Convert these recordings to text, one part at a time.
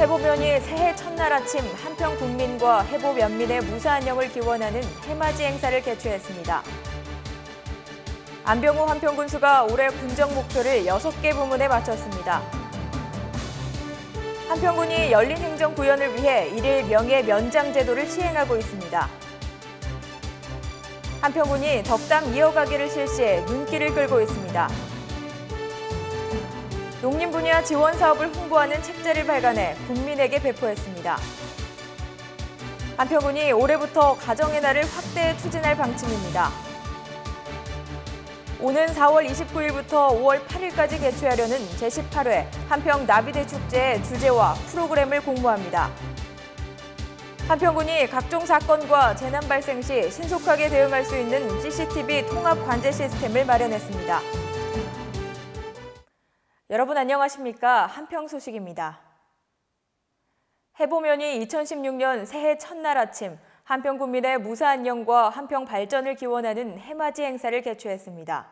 해보면이 새해 첫날 아침 한평 국민과 해보 면민의 무사안녕을 기원하는 해맞이 행사를 개최했습니다. 안병호 한평군수가 올해 군정 목표를 6개 부문에 맞췄습니다. 한평군이 열린 행정 구현을 위해 일일 명예 면장 제도를 시행하고 있습니다. 한평군이 덕담 이어가기를 실시해 눈길을 끌고 있습니다. 농림 분야 지원 사업을 홍보하는 책자를 발간해 국민에게 배포했습니다. 한평군이 올해부터 가정의 날을 확대 추진할 방침입니다. 오는 4월 29일부터 5월 8일까지 개최하려는 제18회 한평 나비대 축제의 주제와 프로그램을 공모합니다. 한평군이 각종 사건과 재난 발생 시 신속하게 대응할 수 있는 CCTV 통합 관제 시스템을 마련했습니다. 여러분 안녕하십니까? 한평 소식입니다. 해보면이 2016년 새해 첫날 아침 한평 국민의 무사안녕과 한평 발전을 기원하는 해맞이 행사를 개최했습니다.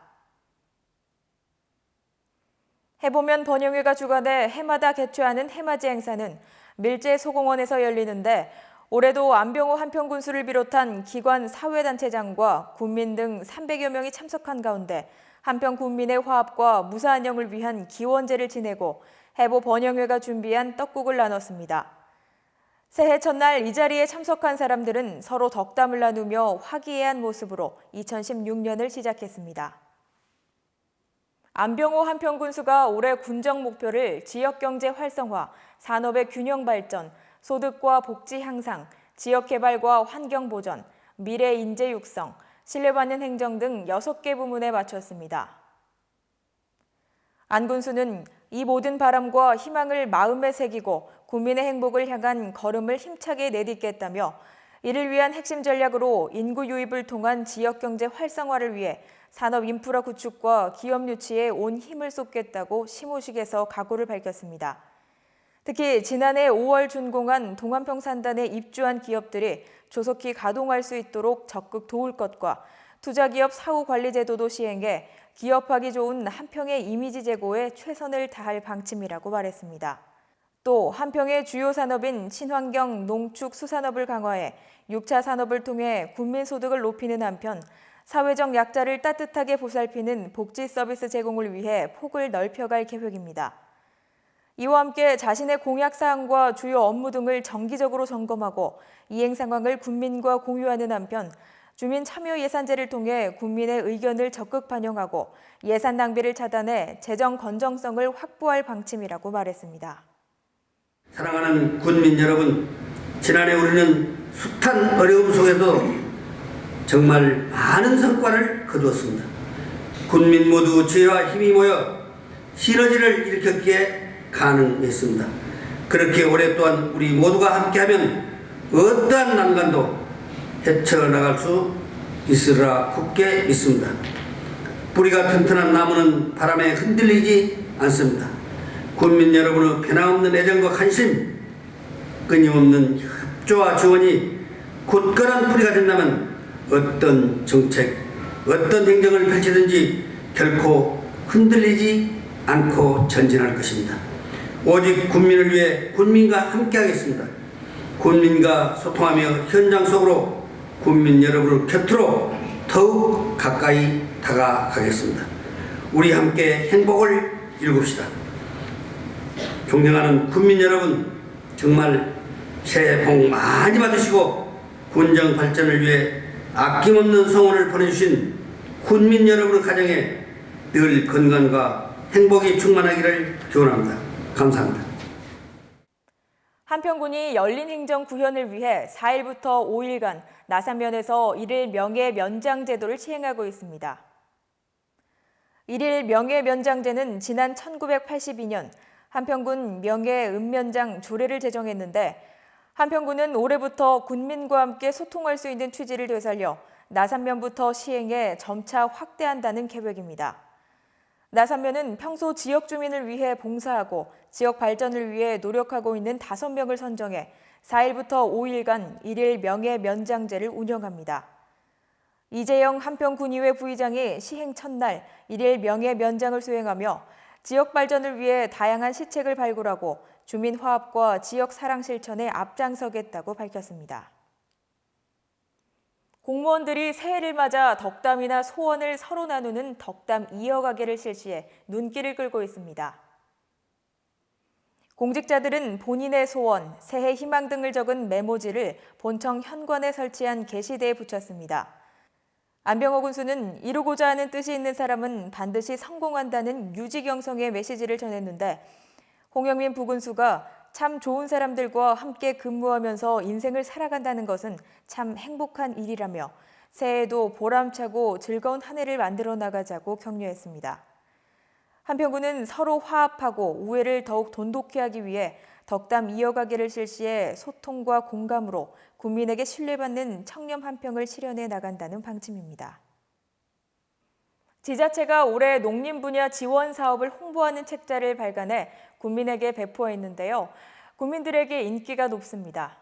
해보면 번영회가 주관해 해마다 개최하는 해맞이 행사는 밀제 소공원에서 열리는데 올해도 안병호 한평군수를 비롯한 기관 사회단체장과 군민 등 300여 명이 참석한 가운데 한평 국민의 화합과 무사안녕을 위한 기원제를 지내고 해보 번영회가 준비한 떡국을 나눴습니다. 새해 첫날 이 자리에 참석한 사람들은 서로 덕담을 나누며 화기애애한 모습으로 2016년을 시작했습니다. 안병호 한평군수가 올해 군정 목표를 지역경제 활성화, 산업의 균형 발전, 소득과 복지 향상, 지역개발과 환경보전, 미래 인재 육성, 신뢰받는 행정 등 6개 부문에 맞췄습니다. 안 군수는 이 모든 바람과 희망을 마음에 새기고 국민의 행복을 향한 걸음을 힘차게 내딛겠다며 이를 위한 핵심 전략으로 인구 유입을 통한 지역경제 활성화를 위해 산업 인프라 구축과 기업 유치에 온 힘을 쏟겠다고 시무식에서 각오를 밝혔습니다. 특히 지난해 5월 준공한 동안평 산단에 입주한 기업들이 조속히 가동할 수 있도록 적극 도울 것과 투자기업 사후관리 제도도 시행해 기업하기 좋은 한평의 이미지 제고에 최선을 다할 방침이라고 말했습니다. 또 한평의 주요 산업인 친환경, 농축, 수산업을 강화해 6차 산업을 통해 국민 소득을 높이는 한편 사회적 약자를 따뜻하게 보살피는 복지 서비스 제공을 위해 폭을 넓혀갈 계획입니다. 이와 함께 자신의 공약 사항과 주요 업무 등을 정기적으로 점검하고 이행 상황을 국민과 공유하는 한편 주민 참여 예산제를 통해 국민의 의견을 적극 반영하고 예산 낭비를 차단해 재정 건정성을 확보할 방침이라고 말했습니다. 사랑하는 군민 여러분, 지난해 우리는 숱한 어려움 속에서 정말 많은 성과를 거두었습니다. 군민 모두 지혜와 힘이 모여 시너지를 일으켰기에 가능했습니다. 그렇게 올해 또한 우리 모두가 함께하면 어떠한 난관도 헤쳐나갈 수 있으리라 굳게 믿습니다. 뿌리가 튼튼한 나무는 바람에 흔들리지 않습니다. 군민 여러분의 변함없는 애정과 관심, 끊임없는 협조와 지원이 굳건한 뿌리가 된다면 어떤 정책, 어떤 행정을 펼치든지 결코 흔들리지 않고 전진할 것입니다. 오직 군민을 위해 군민과 함께하겠습니다. 군민과 소통하며 현장 속으로 군민 여러분을 곁으로 더욱 가까이 다가가겠습니다. 우리 함께 행복을 일굽시다. 존경하는 군민 여러분, 정말 새해 복 많이 받으시고 군정 발전을 위해 아낌없는 성원을 보내주신 군민 여러분의 가정에 늘 건강과 행복이 충만하기를 기원합니다. 감사합니다. 한평군이 열린 행정 구현을 위해 4일부터 5일간 나산면에서 일일 명예 면장 제도를 시행하고 있습니다. 일일 명예 면장제는 지난 1982년 한평군 명예 읍면장 조례를 제정했는데 한평군은 올해부터 군민과 함께 소통할 수 있는 취지를 되살려 나산면부터 시행해 점차 확대한다는 계획입니다. 나산면은 평소 지역 주민을 위해 봉사하고 지역 발전을 위해 노력하고 있는 5명을 선정해 4일부터 5일간 일일 명예 면장제를 운영합니다. 이재영 한평군의회 부의장이 시행 첫날 일일 명예 면장을 수행하며 지역 발전을 위해 다양한 시책을 발굴하고 주민 화합과 지역 사랑 실천에 앞장서겠다고 밝혔습니다. 공무원들이 새해를 맞아 덕담이나 소원을 서로 나누는 덕담 이어가기를 실시해 눈길을 끌고 있습니다. 공직자들은 본인의 소원, 새해 희망 등을 적은 메모지를 본청 현관에 설치한 게시대에 붙였습니다. 안병호 군수는 이루고자 하는 뜻이 있는 사람은 반드시 성공한다는 유지경성의 메시지를 전했는데, 홍영민 부군수가 참 좋은 사람들과 함께 근무하면서 인생을 살아간다는 것은 참 행복한 일이라며 새해에도 보람차고 즐거운 한 해를 만들어 나가자고 격려했습니다. 한평군은 서로 화합하고 우애를 더욱 돈독히 하기 위해 덕담 이어가기를 실시해 소통과 공감으로 국민에게 신뢰받는 청렴 한평을 실현해 나간다는 방침입니다. 지자체가 올해 농림 분야 지원 사업을 홍보하는 책자를 발간해 국민에게 배포했는데요. 국민들에게 인기가 높습니다.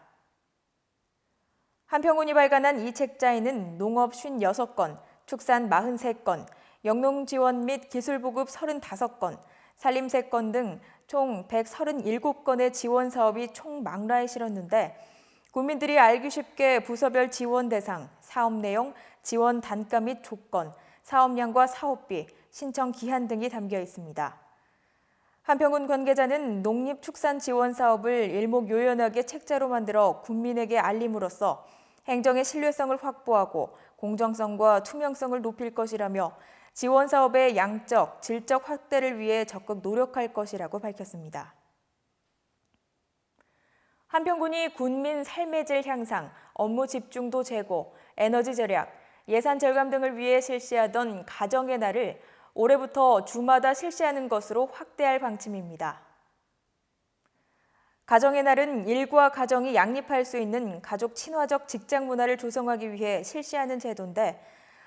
한평군이 발간한 이 책자에는 농업 56건, 축산 43건, 영농 지원 및 기술 보급 35건, 산림 3건 등 총 137건의 지원 사업이 총망라에 실었는데, 국민들이 알기 쉽게 부서별 지원 대상, 사업 내용, 지원 단가 및 조건, 사업량과 사업비, 신청 기한 등이 담겨 있습니다. 한평군 관계자는 농립축산 지원 사업을 일목요연하게 책자로 만들어 국민에게 알림으로써 행정의 신뢰성을 확보하고 공정성과 투명성을 높일 것이라며 지원 사업의 양적, 질적 확대를 위해 적극 노력할 것이라고 밝혔습니다. 한평군이 군민 삶의 질 향상, 업무 집중도 제고, 에너지 절약, 예산 절감 등을 위해 실시하던 가정의 날을 올해부터 주마다 실시하는 것으로 확대할 방침입니다. 가정의 날은 일과 가정이 양립할 수 있는 가족 친화적 직장 문화를 조성하기 위해 실시하는 제도인데,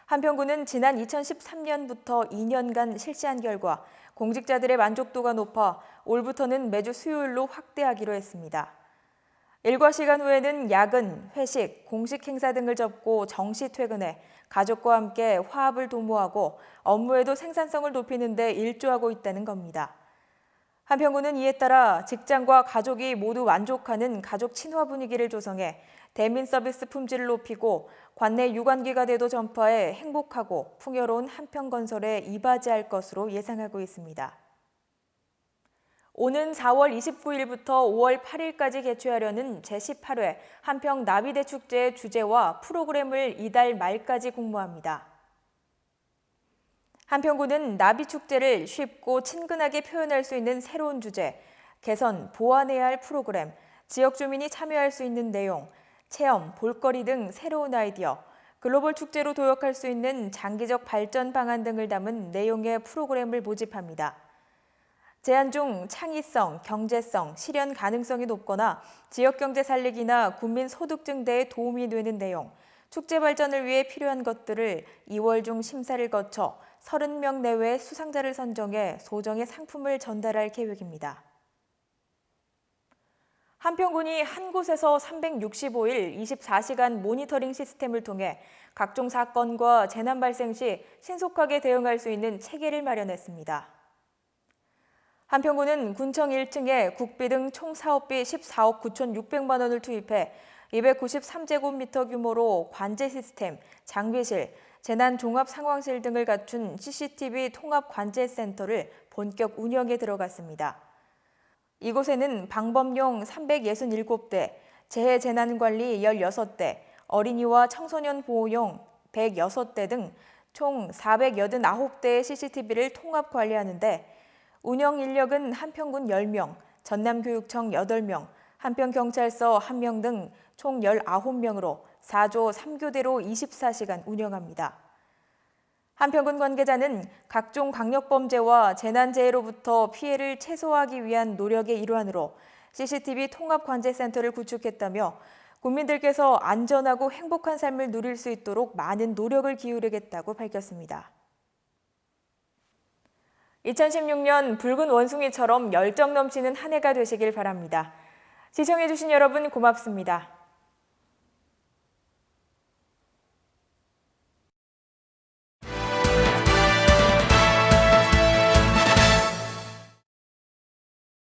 한평군은 지난 2013년부터 2년간 실시한 결과 공직자들의 만족도가 높아 올부터는 매주 수요일로 확대하기로 했습니다. 일과 시간 후에는 야근, 회식, 공식 행사 등을 접고 정시 퇴근해 가족과 함께 화합을 도모하고 업무에도 생산성을 높이는 데 일조하고 있다는 겁니다. 한평군은 이에 따라 직장과 가족이 모두 만족하는 가족 친화 분위기를 조성해 대민 서비스 품질을 높이고 관내 유관기관에도 전파해 행복하고 풍요로운 한평건설에 이바지할 것으로 예상하고 있습니다. 오는 4월 29일부터 5월 8일까지 개최하려는 제18회 한평 나비대 축제의 주제와 프로그램을 이달 말까지 공모합니다. 한평군은 나비축제를 쉽고 친근하게 표현할 수 있는 새로운 주제, 개선, 보완해야 할 프로그램, 지역 주민이 참여할 수 있는 내용, 체험, 볼거리 등 새로운 아이디어, 글로벌 축제로 도약할 수 있는 장기적 발전 방안 등을 담은 내용의 프로그램을 모집합니다. 제안 중 창의성, 경제성, 실현 가능성이 높거나 지역경제 살리기나 국민 소득 증대에 도움이 되는 내용, 축제 발전을 위해 필요한 것들을 2월 중 심사를 거쳐 30명 내외의 수상자를 선정해 소정의 상품을 전달할 계획입니다. 한평군이 한 곳에서 365일 24시간 모니터링 시스템을 통해 각종 사건과 재난 발생 시 신속하게 대응할 수 있는 체계를 마련했습니다. 한평군은 군청 1층에 국비 등 총 사업비 14억 9,600만 원을 투입해 293제곱미터 규모로 관제 시스템, 장비실, 재난 종합 상황실 등을 갖춘 CCTV 통합 관제 센터를 본격 운영에 들어갔습니다. 이곳에는 방범용 367대, 재해재난관리 16대, 어린이와 청소년 보호용 106대 등 총 489대의 CCTV를 통합 관리하는데, 운영 인력은 한평군 10명, 전남교육청 8명, 한평경찰서 1명 등 총 19명으로 4조 3교대로 24시간 운영합니다. 한평군 관계자는 각종 강력범죄와 재난재해로부터 피해를 최소화하기 위한 노력의 일환으로 CCTV 통합관제센터를 구축했다며 국민들께서 안전하고 행복한 삶을 누릴 수 있도록 많은 노력을 기울이겠다고 밝혔습니다. 2016년 붉은 원숭이처럼 열정 넘치는 한 해가 되시길 바랍니다. 시청해주신 여러분 고맙습니다.